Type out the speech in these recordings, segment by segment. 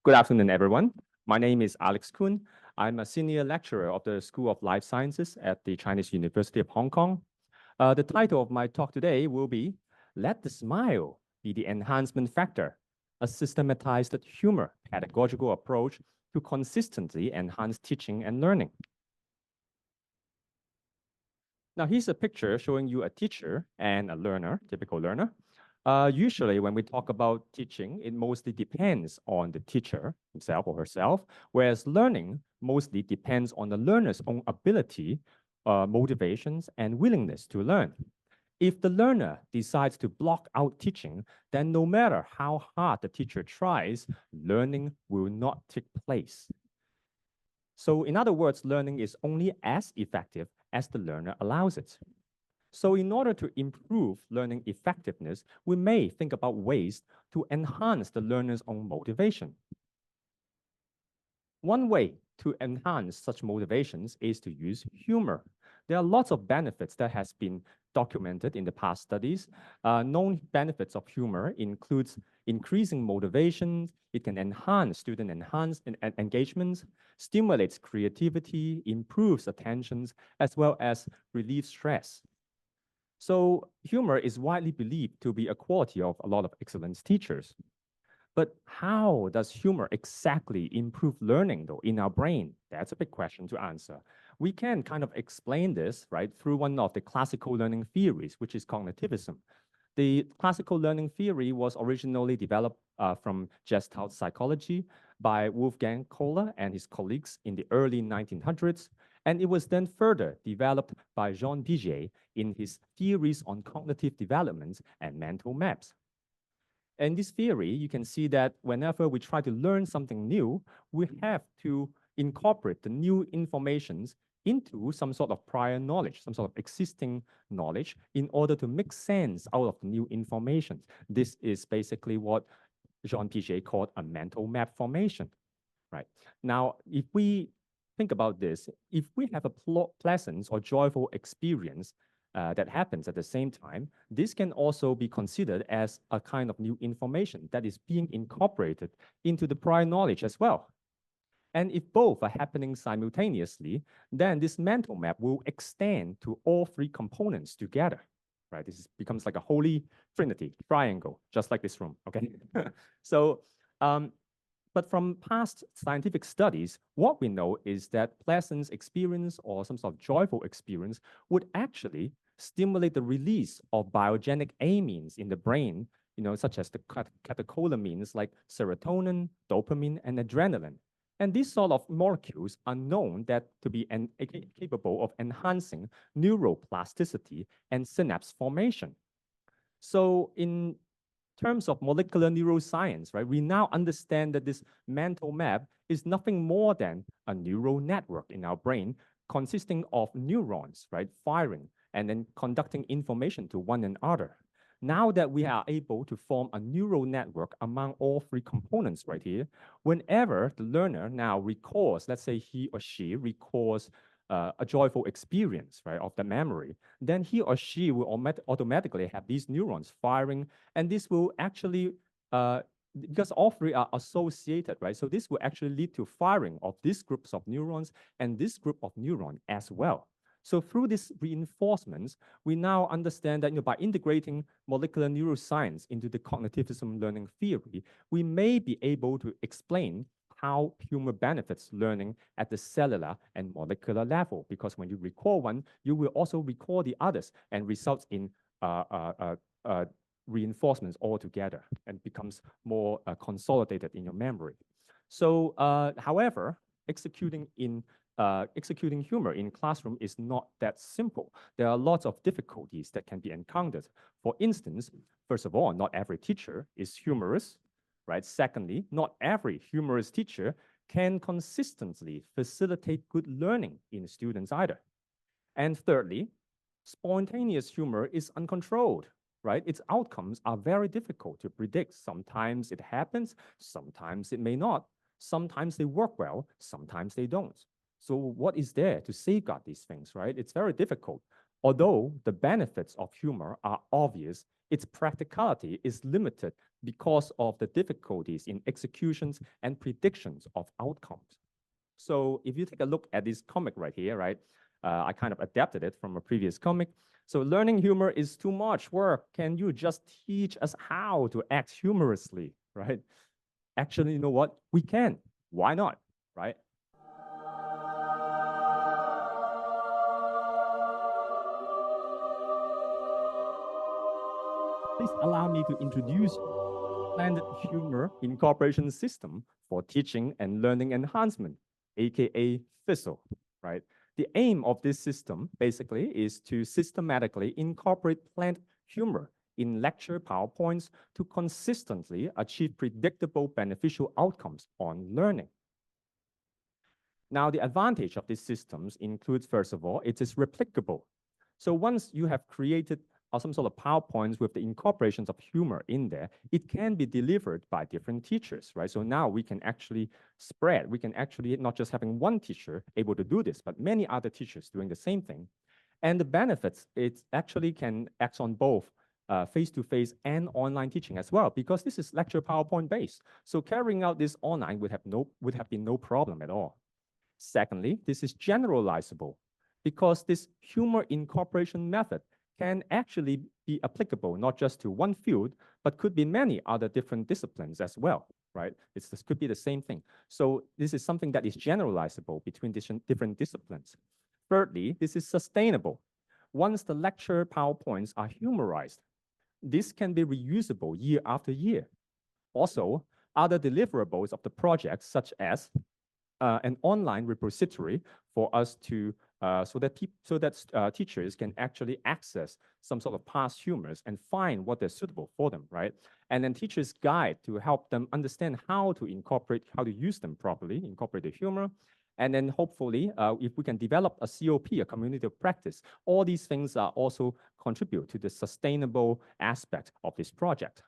Good afternoon, everyone. My name is Alex Koon. I'm a senior lecturer of the School of Life Sciences at the Chinese University of Hong Kong. The title of my talk today will be Let the Smile Be the Enhancement Factor, a systematized humor pedagogical approach to consistently enhance teaching and learning. Now, here's a picture showing you a teacher and a learner, typical learner. Usually, when we talk about teaching, it mostly depends on the teacher himself or herself, whereas learning mostly depends on the learner's own ability, motivations, and willingness to learn. If the learner decides to block out teaching, then no matter how hard the teacher tries, learning will not take place. So in other words, learning is only as effective as the learner allows it. So in order to improve learning effectiveness, we may think about ways to enhance the learner's own motivation. One way to enhance such motivations is to use humor. There are lots of benefits that has been documented in the past studies. Known benefits of humor includes increasing motivation. It can enhance student engagement, stimulates creativity, improves attention, as well as relieve stress. So humor is widely believed to be a quality of a lot of excellent teachers. But how does humor exactly improve learning though in our brain? That's a big question to answer. We can kind of explain this, right, through one of the classical learning theories, which is cognitivism. The classical learning theory was originally developed from Gestalt psychology by Wolfgang Kohler and his colleagues in the early 1900s. And it was then further developed by Jean Piaget in his theories on cognitive development and mental maps. In this theory, you can see that whenever we try to learn something new, we have to incorporate the new informations into some sort of prior knowledge, some sort of existing knowledge in order to make sense out of the new information. This is basically what Jean Piaget called a mental map formation, right? Now, if we think about this, if we have a pleasant or joyful experience that happens at the same time, this can also be considered as a kind of new information that is being incorporated into the prior knowledge as well. And if both are happening simultaneously, then this mental map will extend to all three components together, right? This becomes like a holy trinity, triangle, just like this room, okay? So, but from past scientific studies, what we know is that pleasant experience or some sort of joyful experience would actually stimulate the release of biogenic amines in the brain, such as the catecholamines like serotonin, dopamine, and adrenaline. And these sort of molecules are known that to be capable of enhancing neuroplasticity and synapse formation. So in terms of molecular neuroscience, right, we now understand that this mental map is nothing more than a neural network in our brain consisting of neurons, right, firing and then conducting information to one another. Now that we are able to form a neural network among all three components right here, whenever the learner now recalls, let's say he or she recalls a joyful experience, right, of the memory, then he or she will automatically have these neurons firing, and this will actually, because all three are associated, right, so this will actually lead to firing of these groups of neurons and this group of neurons as well. So through these reinforcements, we now understand that by integrating molecular neuroscience into the cognitivism learning theory, we may be able to explain how humor benefits learning at the cellular and molecular level. Because when you recall one, you will also recall the others and results in reinforcements altogether and becomes more consolidated in your memory. So, however, executing humor in classroom is not that simple. There are lots of difficulties that can be encountered. For instance, first of all, not every teacher is humorous, right? Secondly, not every humorous teacher can consistently facilitate good learning in students either. And thirdly, spontaneous humor is uncontrolled, right? Its outcomes are very difficult to predict. Sometimes it happens, sometimes it may not. Sometimes they work well, sometimes they don't. So what is there to safeguard these things, right? It's very difficult. Although the benefits of humor are obvious its practicality is limited because of the difficulties in executions and predictions of outcomes. So if you take a look at this comic right here, right, I kind of adapted it from a previous comic. So learning humor is too much work. Can you just teach us how to act humorously, right? Actually, you know what? We can. Why not, right? Please allow me to introduce Blended Humor Incorporation System for Teaching and Learning Enhancement, aka FISL, right? The aim of this system basically is to systematically incorporate planned humor in lecture PowerPoints to consistently achieve predictable beneficial outcomes on learning. Now, the advantage of these systems includes, first of all, it is replicable. So once you have created some sort of PowerPoints with the incorporations of humor in there, it can be delivered by different teachers, right? So now we can actually spread. We can actually not just having one teacher able to do this, but many other teachers doing the same thing. And the benefits, it actually can act on both face-to-face and online teaching as well, because this is lecture PowerPoint based. So carrying out this online would have been no problem at all. Secondly, this is generalizable because this humor incorporation method can actually be applicable not just to one field, but could be many other different disciplines as well, right? This could be the same thing. So this is something that is generalizable between different disciplines. Thirdly, this is sustainable. Once the lecture PowerPoints are humorized, this can be reusable year after year. Also, other deliverables of the project, such as an online repository for us to so that teachers can actually access some sort of past humors and find what is suitable for them, right? And then teachers' guide to help them understand how to use them properly, incorporate the humor. And then hopefully, if we can develop a COP, a community of practice, all these things also contribute to the sustainable aspect of this project.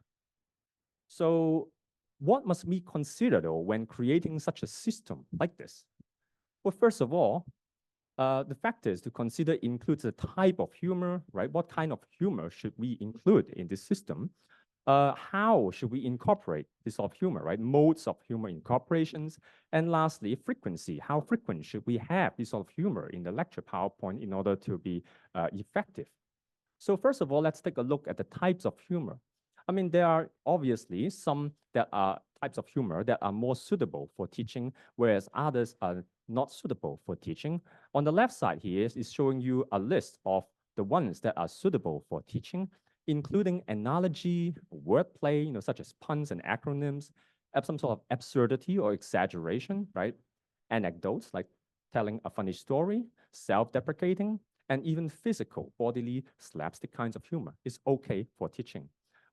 So what must we consider, though, when creating such a system like this? Well, first of all, the factors to consider includes the type of humor, right? What kind of humor should we include in this system? How should we incorporate this sort of humor, right? Modes of humor incorporations. And lastly, frequency. How frequent should we have this sort of humor in the lecture PowerPoint in order to be effective? So first of all, let's take a look at the types of humor. I mean, there are obviously some that are types of humor that are more suitable for teaching, whereas others are not suitable for teaching. On the left side here is showing you a list of the ones that are suitable for teaching, including analogy, wordplay, such as puns and acronyms, some sort of absurdity or exaggeration, right? Anecdotes like telling a funny story, self-deprecating, and even physical, bodily, slapstick kinds of humor is okay for teaching.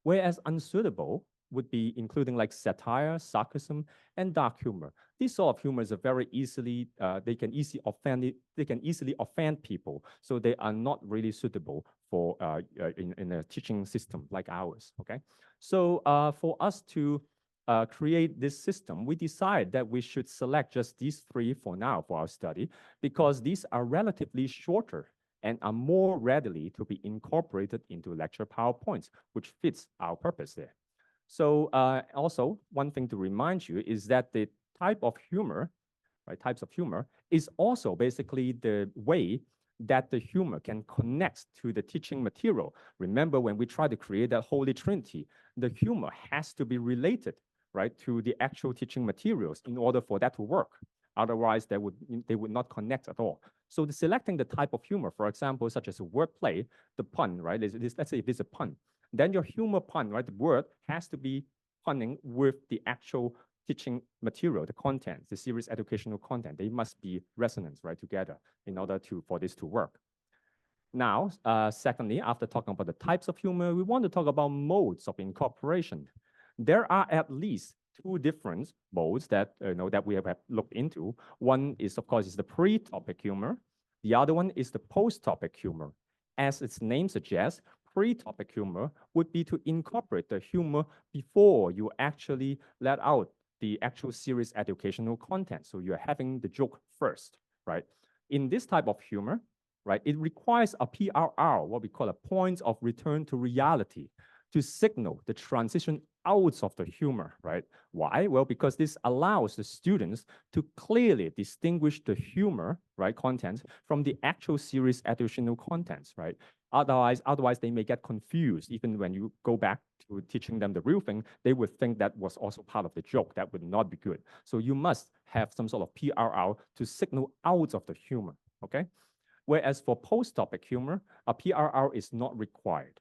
Whereas unsuitable would be including like satire, sarcasm, and dark humor. These sort of humors are very easily, they can easily offend people. So they are not really suitable for in a teaching system like ours, okay? So for us to create this system, we decide that we should select just these three for now for our study, because these are relatively shorter and are more readily to be incorporated into lecture PowerPoints, which fits our purpose there. So also, one thing to remind you is that the type of humor, right, types of humor is also basically the way that the humor can connect to the teaching material. Remember, when we try to create that holy trinity, the humor has to be related, right, to the actual teaching materials in order for that to work. Otherwise, they would not connect at all. So selecting the type of humor, for example, such as a wordplay, the pun, right? Let's say if it's a pun, then your humor pun, right? The word has to be punning with the actual teaching material, the content, the serious educational content. They must be resonance, right, together in order for this to work. Now, secondly, after talking about the types of humor, we want to talk about modes of incorporation. There are at least two different modes that that we have looked into. One is, of course, is the pre-topic humor. The other one is the post-topic humor. As its name suggests, pre-topic humor would be to incorporate the humor before you actually let out the actual serious educational content. So you're having the joke first, right? In this type of humor, right, it requires a PRR, what we call a point of return to reality. to signal the transition out of the humor, right? Why? Well, because this allows the students to clearly distinguish the humor, right, content from the actual series educational contents, right? Otherwise, they may get confused. Even when you go back to teaching them the real thing, they would think that was also part of the joke. That would not be good. So you must have some sort of PRR to signal out of the humor, okay? Whereas for post-topic humor, a PRR is not required.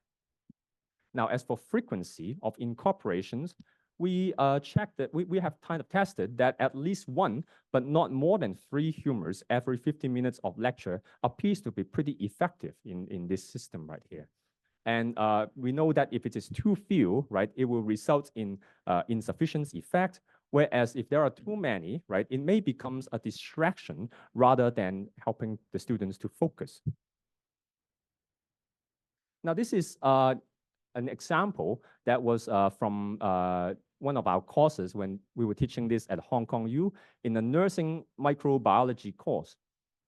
Now, as for frequency of incorporations, we checked that we have kind of tested that at least one, but not more than 3 humors every 50 minutes of lecture appears to be pretty effective in this system right here. And we know that if it is too few, right, it will result in insufficient effect. Whereas if there are too many, right, it may become a distraction rather than helping the students to focus. Now, this is an example that was from one of our courses when we were teaching this at Hong Kong U in a nursing microbiology course.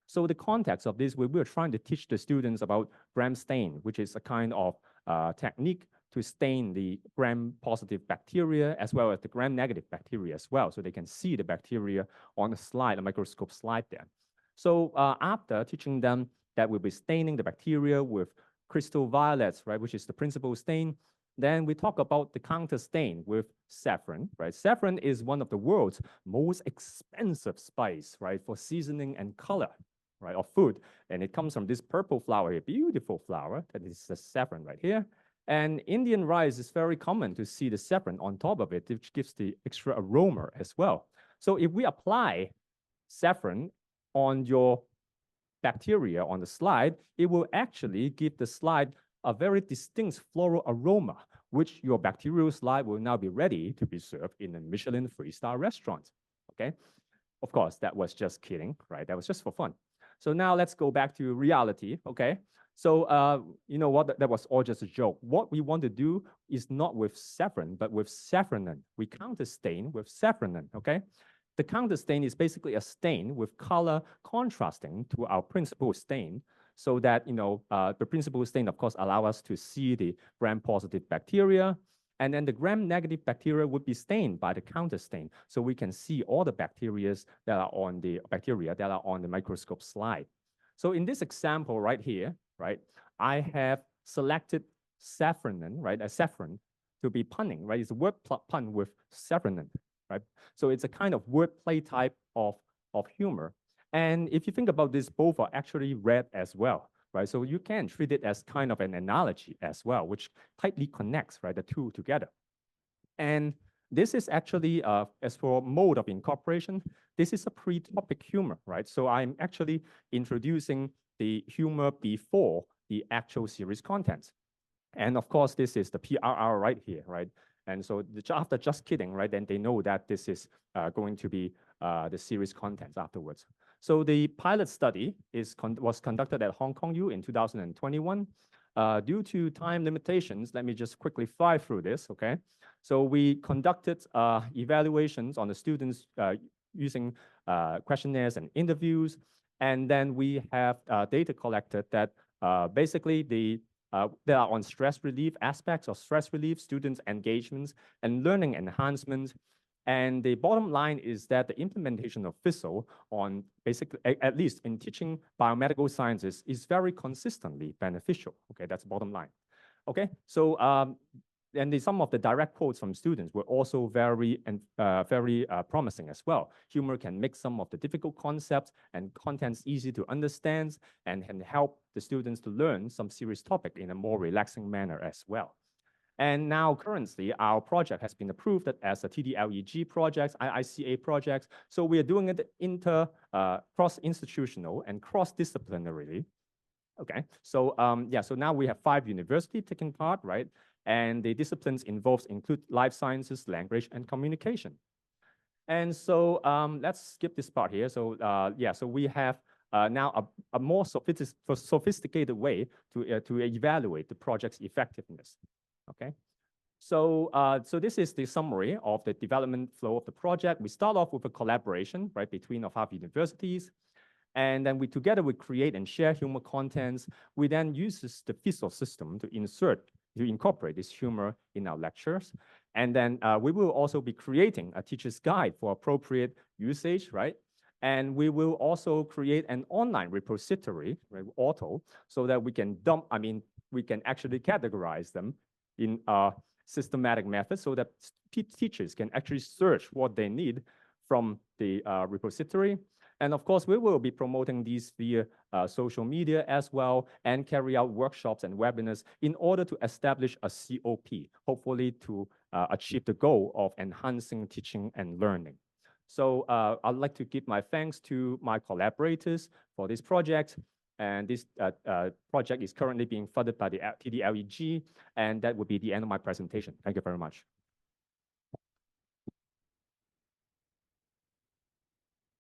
So the context of this, we were trying to teach the students about gram stain, which is a kind of technique to stain the gram-positive bacteria as well as the gram-negative bacteria as well, so they can see the bacteria on the slide, the microscope slide there. So after teaching them that we'll be staining the bacteria with crystal violets, right, which is the principal stain, then we talk about the counter stain with saffron, right? Saffron is one of the world's most expensive spice, right, for seasoning and color, right, of food. And it comes from this purple flower here, beautiful flower, that is the saffron right here. And Indian rice is very common to see the saffron on top of it, which gives the extra aroma as well. So if we apply saffron on your bacteria on the slide, it will actually give the slide a very distinct floral aroma, which your bacterial slide will now be ready to be served in a Michelin 3-star restaurant, okay? Of course, that was just kidding, right? That was just for fun. So now let's go back to reality, okay? So you know what, that was all just a joke. What we want to do is not with saffron, but with saffronin. We counter stain with saffronin, okay? The counter stain is basically a stain with color contrasting to our principal stain, so that, you know, the principal stain, of course, allow us to see the gram-positive bacteria, and then the gram-negative bacteria would be stained by the counter stain, so we can see all the bacteria that are on the microscope slide. So in this example right here, right, I have selected saffronin, right, a saffron, to be punning, right? It's a word pun with saffronin, right? So it's a kind of wordplay type of humor. And if you think about this, both are actually read as well, right? So you can treat it as kind of an analogy as well, which tightly connects, right, the two together. And this is actually, as for mode of incorporation, this is a pre-topic humor, right? So I'm actually introducing the humor before the actual series content. And of course, this is the PRR right here, right? And so after just kidding, right, then they know that this is going to be the series contents afterwards. So the pilot study was conducted at Hong Kong U in 2021. Due to time limitations, let me just quickly fly through this, okay? So we conducted evaluations on the students using questionnaires and interviews. And then we have data collected that basically they are on stress relief aspects of stress relief, students' engagements, and learning enhancements. And the bottom line is that the implementation of FISL on basically, at least in teaching biomedical sciences, is very consistently beneficial. Okay, that's the bottom line. Okay, so and some of the direct quotes from students were also very promising as well. Humor can make some of the difficult concepts and contents easy to understand and can help the students to learn some serious topic in a more relaxing manner as well. And now currently our project has been approved as a TDLEG project, IICA project. So we are doing it cross-institutional and cross-disciplinarily. Okay, so yeah, so now we have 5 universities taking part, right? And the disciplines involved include life sciences, language, and communication. And so let's skip this part here. So yeah, so we have now a more sophisticated way to evaluate the project's effectiveness. Okay, so so this is the summary of the development flow of the project. We start off with a collaboration, right, between our universities. And then together we create and share humor contents. We then use the FISL system to insert incorporate this humor in our lectures. And then we will also be creating a teacher's guide for appropriate usage, right? And we will also create an online repository, right, auto, so that we can we can actually categorize them in a systematic method so that teachers can actually search what they need from the repository. And of course, we will be promoting these via social media as well and carry out workshops and webinars in order to establish a COP, hopefully to achieve the goal of enhancing teaching and learning. So I'd like to give my thanks to my collaborators for this project. And this project is currently being funded by the TDLEG, and that would be the end of my presentation. Thank you very much.